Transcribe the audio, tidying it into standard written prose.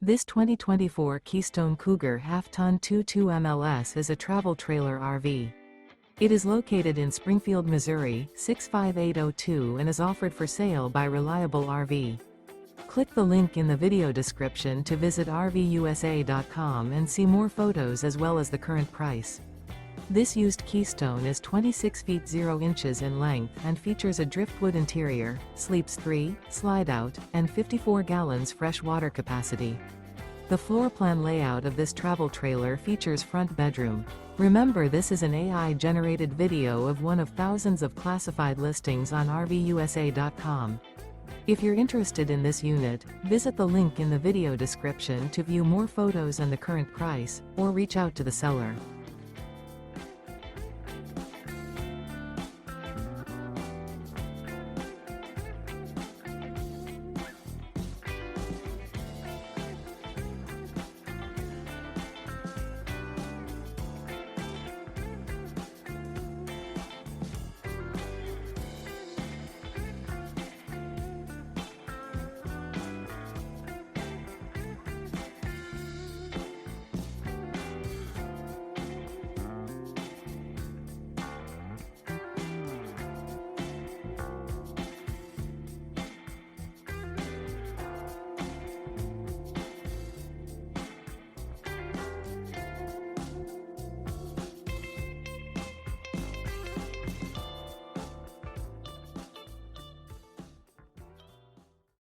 This 2024 Keystone Cougar Half-Ton 22 MLS is a travel trailer RV. It is located in Springfield, Missouri, 65802 and is offered for sale by Reliable RV. Click the link in the video description to visit RVUSA.com and see more photos as well as the current price. This used Keystone is 26 feet 0 inches in length and features a Driftwood interior, sleeps 3, Slideout, and 54 gallons fresh water capacity. The floor plan layout of this travel trailer features front bedroom. Remember, this is an AI-generated video of one of thousands of classified listings on RVUSA.com. If you're interested in this unit, visit the link in the video description to view more photos and the current price, or reach out to the seller.